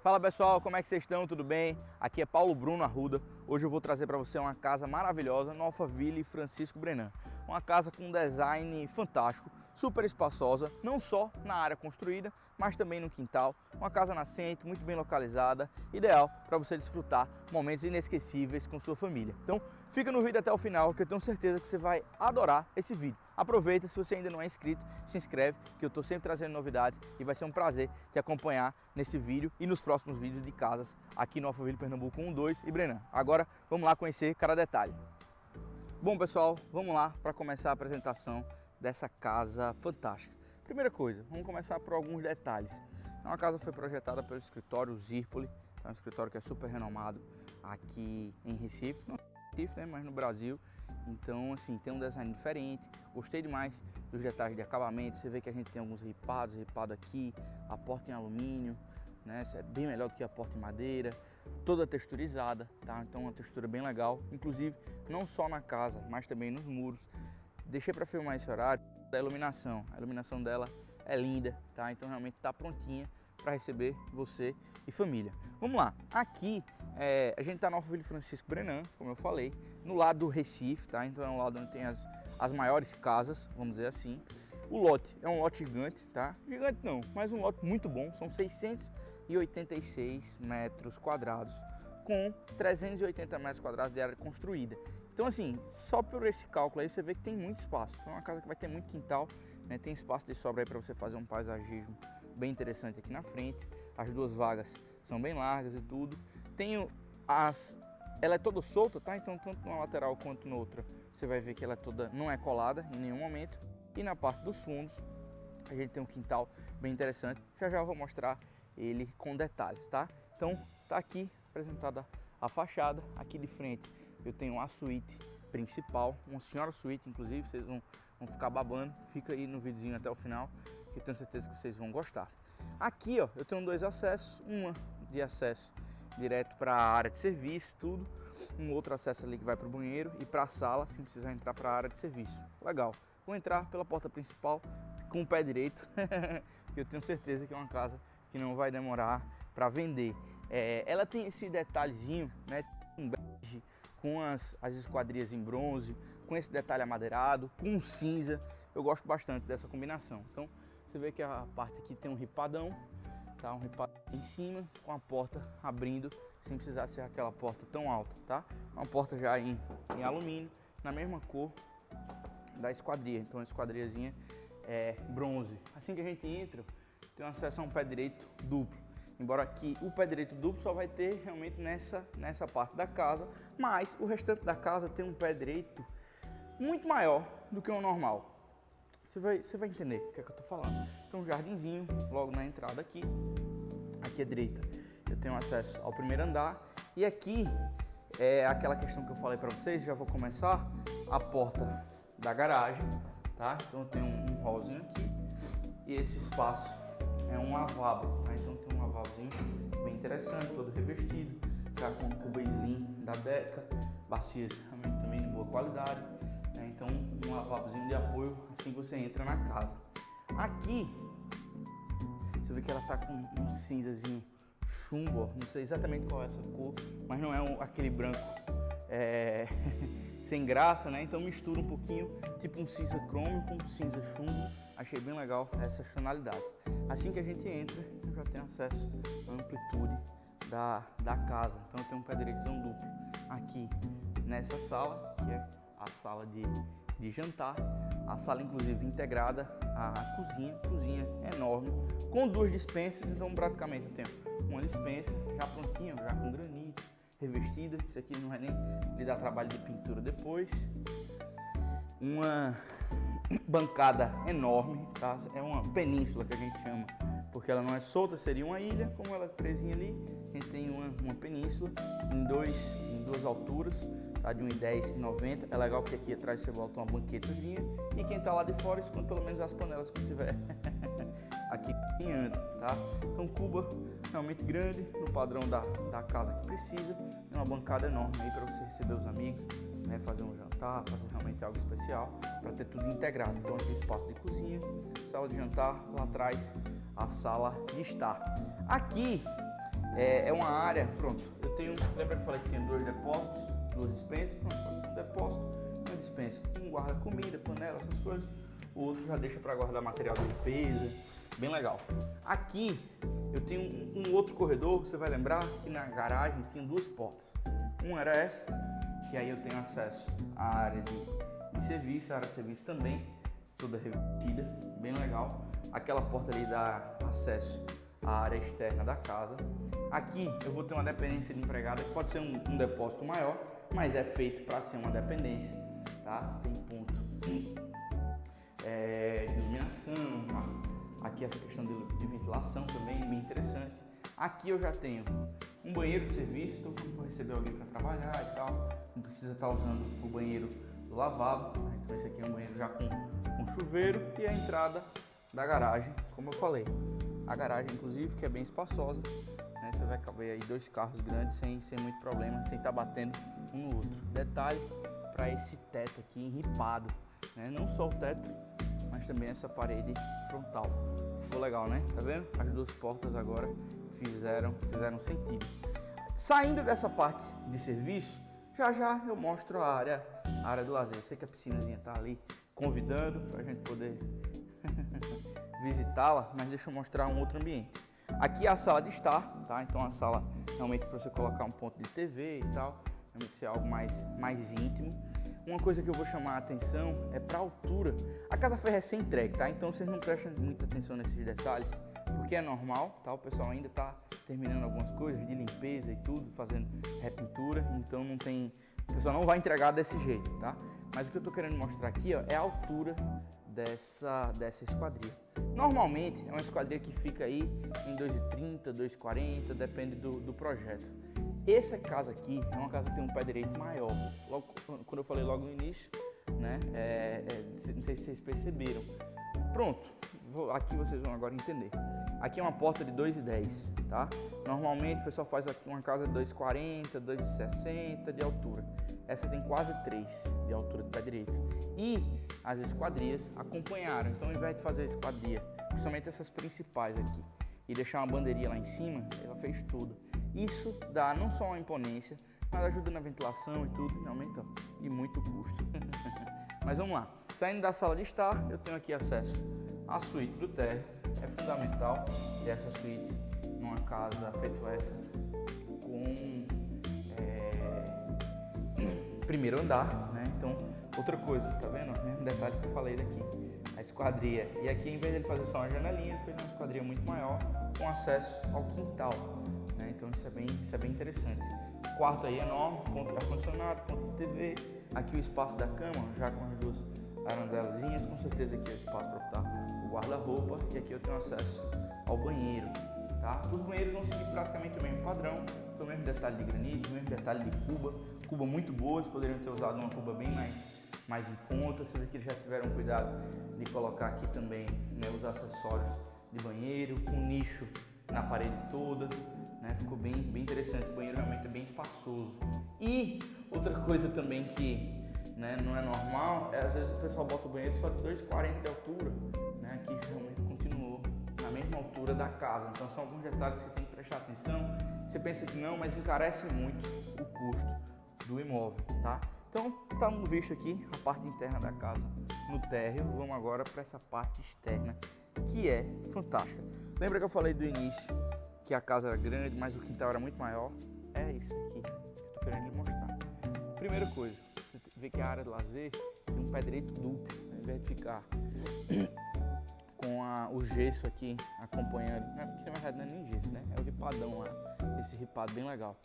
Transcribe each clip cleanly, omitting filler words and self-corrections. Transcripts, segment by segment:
Fala pessoal, como é que vocês estão? Tudo bem? Aqui é Paulo Bruno Arruda. Hoje eu vou trazer para você uma casa maravilhosa no Alphaville Francisco Brenan. Uma casa com um design fantástico, super espaçosa, não só na área construída, mas também no quintal. Uma casa nascente, muito bem localizada, ideal para você desfrutar momentos inesquecíveis com sua família. Então fica no vídeo até o final que eu tenho certeza que você vai adorar esse vídeo. Aproveita, se você ainda não é inscrito, se inscreve que eu estou sempre trazendo novidades e vai ser um prazer te acompanhar nesse vídeo e nos próximos vídeos de casas aqui no Alphaville Pernambuco 1, 2 e Brenan. Agora vamos lá conhecer cada detalhe. Bom pessoal, vamos lá para começar a apresentação dessa casa fantástica. Primeira coisa, vamos começar por alguns detalhes. A casa foi projetada pelo escritório Zirpoli, é um escritório que é super renomado aqui em Recife, não Recife, né, mas no Brasil. Então assim, tem um design diferente, gostei demais dos detalhes de acabamento. Você vê que a gente tem alguns ripado aqui, a porta em alumínio, né, é bem melhor do que a porta em madeira, toda texturizada, tá? Então uma textura bem legal, inclusive não só na casa, mas também nos muros. Deixei para filmar esse horário da iluminação, a iluminação dela é linda, tá? Então realmente está prontinha para receber você e família. Vamos lá, aqui a gente está no Alphaville Francisco Brenan, como eu falei, no lado do Recife, tá? Então é um lado onde tem as maiores casas, vamos dizer assim. O lote é um lote gigante, tá? Gigante não, mas um lote muito bom, são 686 metros quadrados, com 380 metros quadrados de área construída. Então assim, só por esse cálculo aí você vê que tem muito espaço. Então é uma casa que vai ter muito quintal, né? Tem espaço de sobra aí para você fazer um paisagismo bem interessante aqui na frente. As duas vagas são bem largas e tudo. Ela é toda solta, tá? Então tanto na lateral quanto na outra você vai ver que ela não é colada em nenhum momento. E na parte dos fundos a gente tem um quintal bem interessante. Já eu vou mostrar ele com detalhes, tá? Então tá aqui apresentada a fachada. Aqui de frente eu tenho a suíte principal, uma senhora suíte, inclusive vocês vão ficar babando. Fica aí no videozinho até o final, que eu tenho certeza que vocês vão gostar. Aqui ó, eu tenho dois acessos, uma de acesso direto para a área de serviço, tudo, um outro acesso ali que vai para o banheiro e para a sala, sem precisar entrar para a área de serviço. Legal. Vou entrar pela porta principal com o pé direito, que eu tenho certeza que é uma casa que não vai demorar para vender. Ela tem esse detalhezinho, né, um bege, com as esquadrias em bronze, com esse detalhe amadeirado, com cinza. Eu gosto bastante dessa combinação. Então você vê que a parte aqui tem um ripadão, tá? Um ripadão em cima, com a porta abrindo, sem precisar ser aquela porta tão alta, tá? Uma porta já em alumínio, na mesma cor da esquadria. Então a esquadriazinha é bronze. Assim que a gente entra, tem acesso a um pé direito duplo. Embora aqui o pé direito duplo só vai ter realmente nessa parte da casa, mas o restante da casa tem um pé direito muito maior do que o normal. Você vai entender o que é que eu tô falando. Então um jardinzinho logo na entrada aqui à direita. Eu tenho acesso ao primeiro andar e aqui é aquela questão que eu falei para vocês. Já vou começar a porta da garagem, tá? Então eu tenho um hallzinho aqui e esse espaço é um lavabo, tá? Então tem um lavabozinho bem interessante, todo revestido, já com cuba slim da Deca, bacias realmente também de boa qualidade, né? Então um lavabozinho de apoio assim que você entra na casa. Aqui você vê que ela tá com um cinzazinho chumbo, ó. Não sei exatamente qual é essa cor, mas não é aquele branco sem graça, né? Então mistura um pouquinho, tipo um cinza crômio com cinza chumbo. Achei bem legal essas tonalidades. Assim que a gente entra, eu já tenho acesso à amplitude da casa. Então eu tenho um pé direitzão duplo aqui nessa sala, que é a sala de jantar. A sala inclusive integrada à cozinha enorme, com duas dispensas. Então praticamente eu tenho uma dispensa já prontinha, já com granito, revestida. Isso aqui não vai nem lhe dar trabalho de pintura depois. Uma bancada enorme, tá? É uma península que a gente chama, porque ela não é solta, seria uma ilha. Como ela é presinha ali, a gente tem uma península em duas alturas, tá? De 1,10 e 90. É legal que aqui atrás você bota uma banquetazinha e quem tá lá de fora esconde pelo menos as panelas que tiver aqui cozinhando, tá? Então cuba realmente grande, no padrão da casa que precisa. E uma bancada enorme aí para você receber os amigos, né, fazer um jantar, fazer realmente algo especial, para ter tudo integrado. Então aqui espaço de cozinha, sala de jantar, lá atrás a sala de estar. Aqui É uma área, pronto, lembra que eu falei que tinha 2 depósitos, 2 dispensas? Pronto, pode ser um depósito, uma dispensa. Um guarda comida, panela, essas coisas. O outro já deixa para guardar material de limpeza, bem legal. Aqui eu tenho um outro corredor, você vai lembrar que na garagem tinha 2 portas. Uma era essa, que aí eu tenho acesso à área de serviço, a área de serviço também, toda revestida, bem legal. Aquela porta ali dá acesso à área externa da casa. Aqui eu vou ter uma dependência de empregada, que pode ser um depósito maior, mas é feito para ser uma dependência, tá? Tem ponto de iluminação, tá? Aqui essa questão de ventilação também, bem interessante. Aqui eu já tenho um banheiro de serviço, então quando for receber alguém para trabalhar e tal, não precisa estar usando o banheiro do lavabo, tá? Então esse aqui é um banheiro já com chuveiro e a entrada da garagem, como eu falei. A garagem, inclusive, que é bem espaçosa, né? Você vai caber aí 2 carros grandes sem muito problema, sem estar batendo um no outro. Detalhe para esse teto aqui enripado, né? Não só o teto, mas também essa parede frontal. Ficou legal, né? Tá vendo? As 2 portas agora fizeram sentido. Saindo dessa parte de serviço, já eu mostro a área do lazer. Eu sei que a piscinazinha tá ali convidando para a gente poder visitá-la, mas deixa eu mostrar um outro ambiente. Aqui é a sala de estar, tá? Então a sala realmente para você colocar um ponto de TV e tal, realmente ser algo mais íntimo. Uma coisa que eu vou chamar a atenção é para a altura. A casa foi recém-entregue, tá? Então vocês não prestem muita atenção nesses detalhes, porque é normal, tá? O pessoal ainda tá terminando algumas coisas de limpeza e tudo, fazendo repintura, então o pessoal não vai entregar desse jeito, tá? Mas o que eu tô querendo mostrar aqui, ó, é a altura dessa esquadria. Normalmente é uma esquadria que fica aí em 2,30, 2,40, depende do projeto. Essa casa aqui é uma casa que tem um pé direito maior. Logo, quando eu falei logo no início, né? Não sei se vocês perceberam. Pronto, aqui vocês vão agora entender. Aqui é uma porta de 2,10, tá? Normalmente o pessoal faz aqui uma casa de 2,40, 2,60 de altura. Essa tem quase 3 de altura do pé direito. E as esquadrias acompanharam. Então, ao invés de fazer a esquadria, principalmente essas principais aqui, e deixar uma bandeirinha lá em cima, ela fez tudo. Isso dá não só uma imponência, mas ajuda na ventilação e tudo, e aumenta e muito custo. Mas vamos lá. Saindo da sala de estar, eu tenho aqui acesso à suíte do térreo. É fundamental ter essa suíte numa casa feita essa com primeiro andar, né? Então, outra coisa, tá vendo? Mesmo detalhe que eu falei daqui, a esquadria. E aqui, em vez de ele fazer só uma janelinha, ele fez uma esquadria muito maior com acesso ao quintal, né? Então, isso é bem interessante. O quarto aí é enorme, ponto de ar-condicionado, ponto de TV. Aqui o espaço da cama, já com as 2 arandelazinhas, com certeza aqui é o espaço para botar o guarda-roupa. E aqui eu tenho acesso ao banheiro, tá? Os banheiros vão seguir praticamente o mesmo padrão, o mesmo detalhe de granito, o mesmo detalhe de cuba muito boa. Eles poderiam ter usado uma cuba bem mais em conta. Vocês aqui já tiveram cuidado de colocar aqui também, né, os acessórios de banheiro, com nicho na parede toda, né? Ficou bem interessante. O banheiro realmente é bem espaçoso. E outra coisa também que, né, não é normal, às vezes o pessoal bota o banheiro só de 2,40 de altura, né? Aqui realmente continuou na mesma altura da casa. Então são alguns detalhes que você tem que prestar atenção. Você pensa que não, mas encarece muito o custo do imóvel, tá? Então, estamos visto aqui a parte interna da casa no térreo. Vamos agora para essa parte externa, que é fantástica. Lembra que eu falei do início que a casa era grande, mas o quintal era muito maior? É isso aqui que eu tô querendo lhe mostrar. Primeira coisa, você vê que a área de lazer tem um pé direito duplo, ao invés de ficar com o gesso aqui acompanhando, que na verdade não é nem gesso, né? É o ripadão lá, esse ripado bem legal.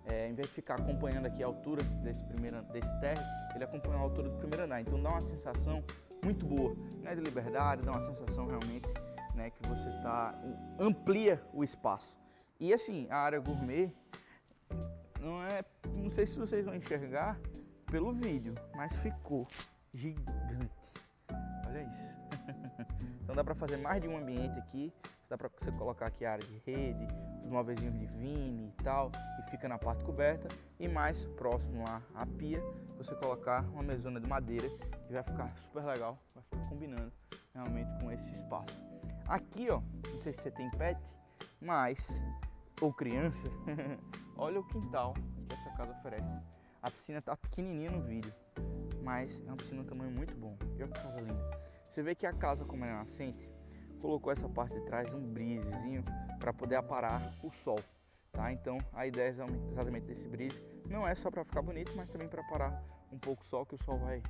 Ao invés de ficar acompanhando aqui a altura desse térreo, ele acompanha a altura do primeiro andar. Então dá uma sensação muito boa, né, de liberdade, dá uma sensação realmente, né, que você amplia o espaço. E assim, a área gourmet, não sei se vocês vão enxergar pelo vídeo, mas ficou gigante. Olha isso. Então dá para fazer mais de um ambiente aqui. Dá para você colocar aqui a área de rede, os móveisinhos de vine e tal, e fica na parte coberta. E mais próximo lá à pia, você colocar uma mesona de madeira, que vai ficar super legal, vai ficar combinando realmente com esse espaço. Aqui, ó, não sei se você tem pet, mas ou criança, olha o quintal que essa casa oferece. A piscina tá pequenininha no vídeo, mas é uma piscina de um tamanho muito bom. E olha que casa linda. Você vê que a casa, como ela é nascente, colocou essa parte de trás um brisezinho para poder aparar o sol, tá? Então a ideia exatamente desse brise não é só para ficar bonito, mas também para parar um pouco o sol, que o sol vai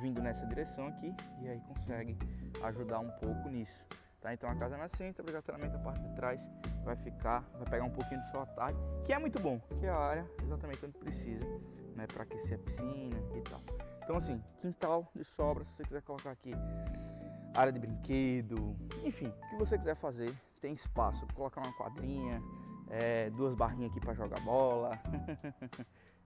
vindo nessa direção aqui e aí consegue ajudar um pouco nisso, tá? Então a casa nascente, obrigatoriamente a parte de trás vai pegar um pouquinho de sol à tarde, que é muito bom, que é a área exatamente onde precisa, né, para aquecer a piscina e tal. Então assim, quintal de sobra, se você quiser colocar aqui área de brinquedo, enfim, o que você quiser fazer, tem espaço, colocar uma quadrinha, 2 barrinhas aqui para jogar bola,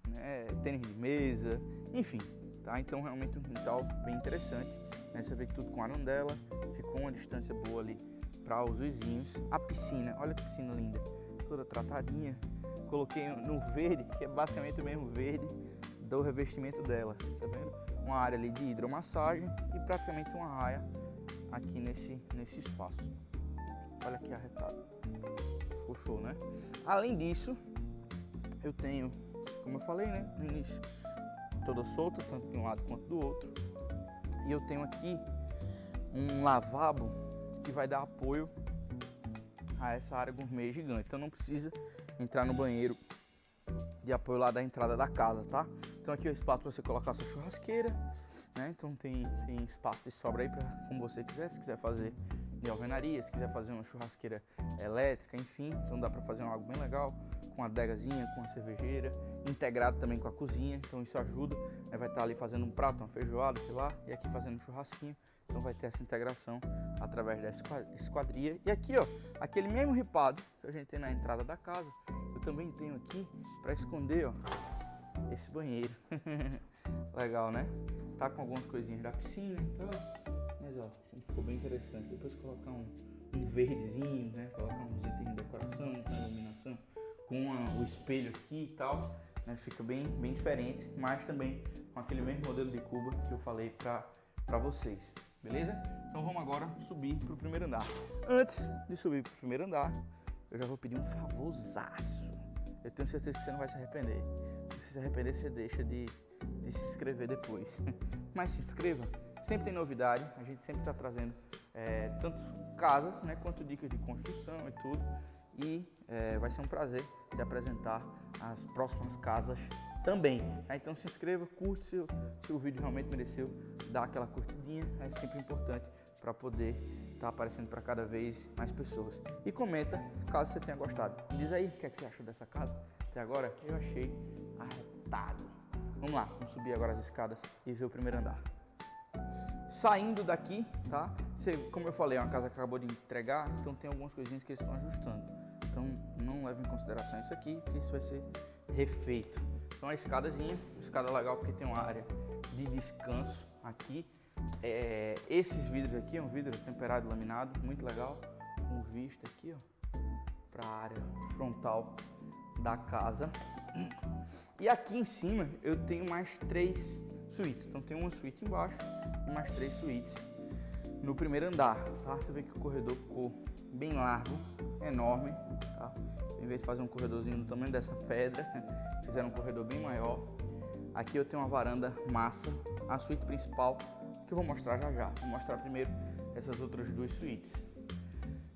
né, tênis de mesa, enfim, tá? Então realmente um quintal bem interessante, né? Você vê que tudo com arandela, ficou uma distância boa ali para os vizinhos. A piscina, olha que piscina linda, toda tratadinha, coloquei no verde, que é basicamente o mesmo verde do revestimento dela, tá vendo? Uma área ali de hidromassagem e praticamente uma raia aqui nesse espaço. Olha que arretado, ficou show, né? Além disso, eu tenho, como eu falei, né, no início, toda solta, tanto de um lado quanto do outro, e eu tenho aqui um lavabo que vai dar apoio a essa área gourmet gigante, então não precisa entrar no banheiro de apoio lá da entrada da casa, tá? Então aqui é o espaço para você colocar a sua churrasqueira, né? Então tem espaço de sobra aí para como você quiser, se quiser fazer de alvenaria, se quiser fazer uma churrasqueira elétrica, enfim, então dá para fazer algo bem legal, com a adegazinha, com a cervejeira, integrado também com a cozinha, então isso ajuda, né? Vai estar ali fazendo um prato, uma feijoada, sei lá, e aqui fazendo um churrasquinho, então vai ter essa integração através dessa esquadria. E aqui, ó, aquele mesmo ripado que a gente tem na entrada da casa, eu também tenho aqui para esconder, ó, esse banheiro. Legal, né? Tá com algumas coisinhas da piscina, então, mas ó, ficou bem interessante. Depois colocar um verdezinho, né? Colocar uns itens de decoração, com iluminação, com o espelho aqui e tal, né? Fica bem diferente, mas também com aquele mesmo modelo de cuba que eu falei para vocês, beleza? Então vamos agora subir para o primeiro andar. Antes de subir para o primeiro andar, eu já vou pedir um favorzaço. Eu tenho certeza que você não vai se arrepender. Se se arrepender, você deixa de se inscrever depois. Mas se inscreva, sempre tem novidade, a gente sempre está trazendo tanto casas, né, quanto dicas de construção e tudo. E vai ser um prazer te apresentar as próximas casas também. Então se inscreva, curte se o vídeo realmente mereceu, dá aquela curtidinha, é sempre importante para poder estar aparecendo para cada vez mais pessoas. E comenta caso você tenha gostado. Diz aí o que você achou dessa casa até agora. Eu achei arretado. Vamos lá, vamos subir agora as escadas e ver o primeiro andar. Saindo daqui, tá? Como eu falei, é uma casa que acabou de entregar, então tem algumas coisinhas que eles estão ajustando. Então não leve em consideração isso aqui, porque isso vai ser refeito. Então a escadazinha, escada legal porque tem uma área de descanso aqui. Esses vidros aqui é um vidro temperado laminado, muito legal, com vista aqui, ó, para a área frontal da casa. E aqui em cima eu tenho mais 3 suítes, então tem uma suíte embaixo e mais 3 suítes no primeiro andar, tá? Você vê que o corredor ficou bem largo, enorme, tá? Em vez de fazer um corredorzinho do tamanho dessa pedra, fizeram um corredor bem maior. Aqui eu tenho uma varanda massa, a suíte principal, que eu vou mostrar já. Vou mostrar primeiro essas outras 2 suítes.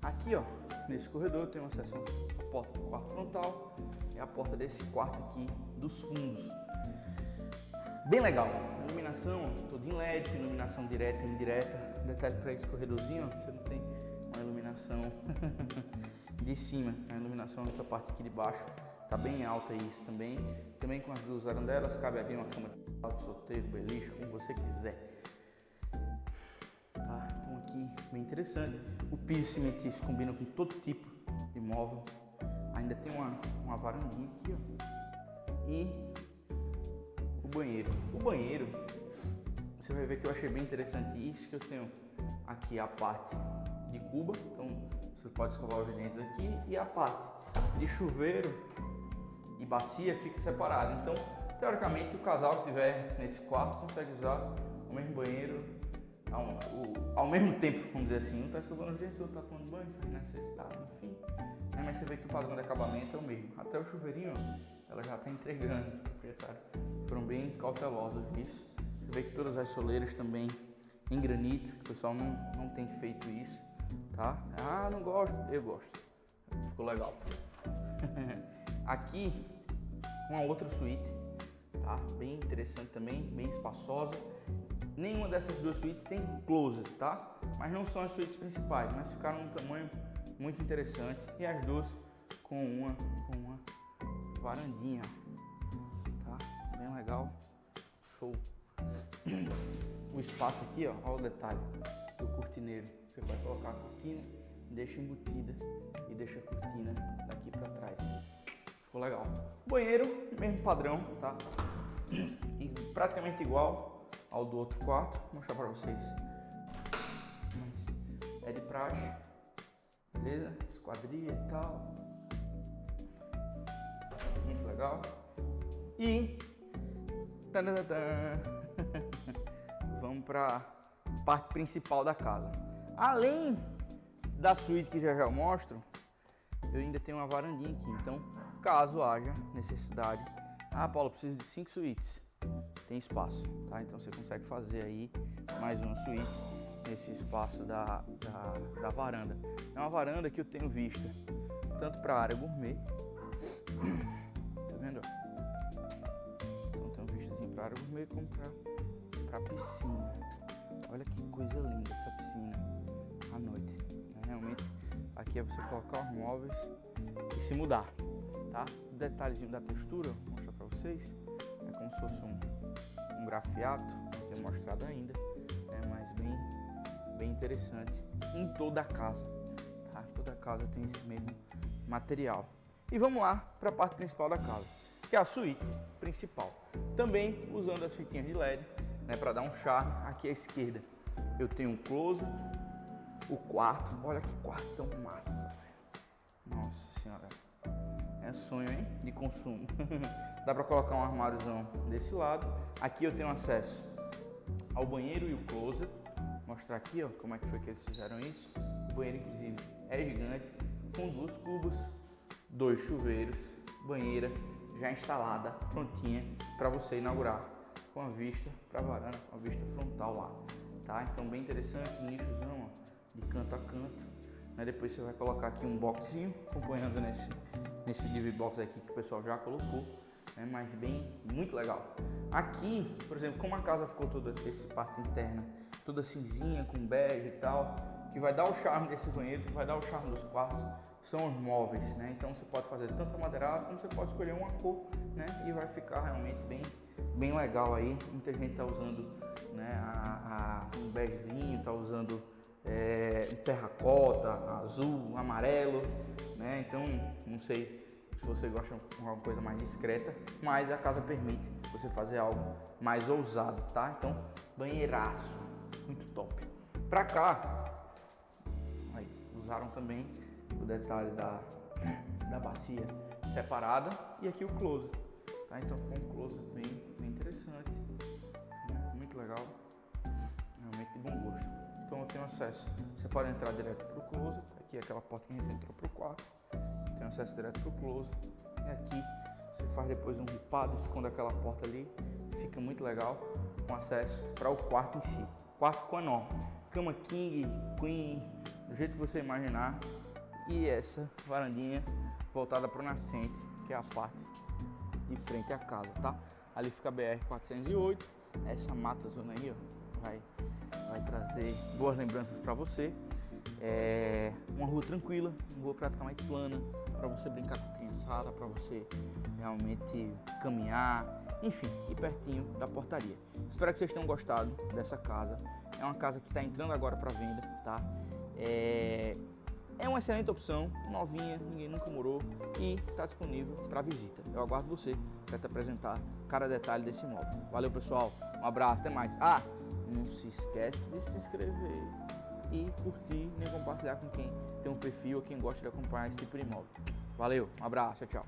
Aqui, ó, nesse corredor eu tenho acesso à porta do quarto frontal e a porta desse quarto aqui dos fundos. Bem legal, iluminação toda em LED, iluminação direta e indireta. Detalhe para esse corredorzinho, ó, você não tem uma iluminação de cima, a iluminação nessa parte aqui de baixo tá bem alta isso também. Também com as 2 varandelas, cabe ali uma cama de solteiro, beliche, como você quiser. Tá, então aqui bem interessante. O piso cimentício combina com todo tipo de móvel. Ainda tem uma varandinha aqui, ó. E o banheiro. O banheiro, você vai ver que eu achei bem interessante isso, que eu tenho aqui a parte de cuba, então você pode escovar os dentes aqui, e a parte de chuveiro e bacia fica separada. Então, teoricamente, o casal que estiver nesse quarto consegue usar o mesmo banheiro ao mesmo tempo, vamos dizer assim, um está escovando os dentes, o outro está tomando banho, faz necessidade, enfim. Mas você vê que o padrão de acabamento é o mesmo. Até o chuveirinho, ela já está entregando, os proprietários foram bem cautelosos nisso. Você vê que todas as soleiras também em granito, que o pessoal não tem feito isso, tá? Ah, não gosto, eu gosto, ficou legal. Aqui, uma outra suíte, tá? Bem interessante também, bem espaçosa. Nenhuma dessas duas suítes tem closet, tá? Mas não são as suítes principais, mas ficaram num tamanho muito interessante. E as duas com uma varandinha, tá? Bem legal, show. O espaço aqui, ó, olha o detalhe do cortineiro. Você vai colocar a cortina, deixa embutida e deixa a cortina daqui pra trás. Ficou legal. Banheiro, mesmo padrão, tá? E praticamente igual ao do outro quarto. Vou mostrar pra vocês. Mas é de praxe, beleza? Esquadria e tal. Muito legal. E vamos para parte principal da casa. Além da suíte que já eu mostro, eu ainda tenho uma varandinha aqui. Então, caso haja necessidade, Paulo, preciso de 5 suítes. Tem espaço, tá? Então você consegue fazer aí mais uma suíte nesse espaço da varanda. É uma varanda que eu tenho vista tanto para a área gourmet, tá vendo? Então tem uma vistazinha para a área gourmet como para a piscina. Olha que coisa linda essa piscina à noite, né? Realmente aqui é você colocar os móveis e se mudar, tá? O detalhezinho da textura, vou mostrar para vocês, é como se fosse um grafiato, não tenho mostrado ainda, mas bem interessante em toda a casa, tá? Toda a casa tem esse mesmo material. E vamos lá para a parte principal da casa, que é a suíte principal. Também usando as fitinhas de LED, né, para dar um charme. Aqui à esquerda eu tenho um closet, o quarto, olha que quartão massa, nossa senhora, é sonho, hein, de consumo. Dá para colocar um armáriozão desse lado. Aqui eu tenho acesso ao banheiro e o closet. Vou mostrar aqui, ó, como é que foi que eles fizeram isso. O banheiro, inclusive, é gigante, com 2 cubas, 2 chuveiros, banheira já instalada, prontinha para você inaugurar, com a vista para a varanda, com a vista frontal lá, tá? Então bem interessante, nichozão, ó, de canto a canto, né? Depois você vai colocar aqui um boxinho acompanhando nesse DV box aqui que o pessoal já colocou, né? Mas muito legal. Aqui, por exemplo, como a casa ficou toda essa parte interna toda cinzinha com bege e tal, que vai dar o charme desses banheiros, que vai dar o charme dos quartos, são os móveis, né? Então você pode fazer tanto amadeirado como você pode escolher uma cor, né? E vai ficar realmente bem legal aí. Muita gente tá usando, né, um begezinho, tá usando um terracota, azul, amarelo, né? Então não sei se você gosta de uma coisa mais discreta, mas a casa permite você fazer algo mais ousado, tá? Então banheiraço, muito top. Pra cá, aí, usaram também o detalhe da bacia separada e aqui o closet, tá? Então foi um closet bem interessante, né? Muito legal, realmente de bom gosto. Então eu tenho acesso, você pode entrar direto pro closet, aqui é aquela porta que a gente entrou pro quarto, tem acesso direto pro closet, e aqui você faz depois um ripado, esconde aquela porta ali, fica muito legal, com acesso para o quarto em si. O quarto ficou enorme, cama king, queen, do jeito que você imaginar, e essa varandinha voltada para o nascente, que é a parte de frente à casa, tá? Ali fica a BR-408, essa mata zona aí, ó, vai trazer boas lembranças para você. É uma rua tranquila, uma rua praticamente plana, para você brincar com a criançada, para você realmente caminhar, enfim, e pertinho da portaria. Espero que vocês tenham gostado dessa casa. É uma casa que está entrando agora para venda, tá? É uma excelente opção, novinha, ninguém nunca morou e está disponível para visita. Eu aguardo você para te apresentar cada detalhe desse imóvel. Valeu, pessoal, um abraço, até mais. Não se esquece de se inscrever e curtir, nem compartilhar com quem tem um perfil ou quem gosta de acompanhar esse tipo de imóvel. Valeu, um abraço, tchau, tchau.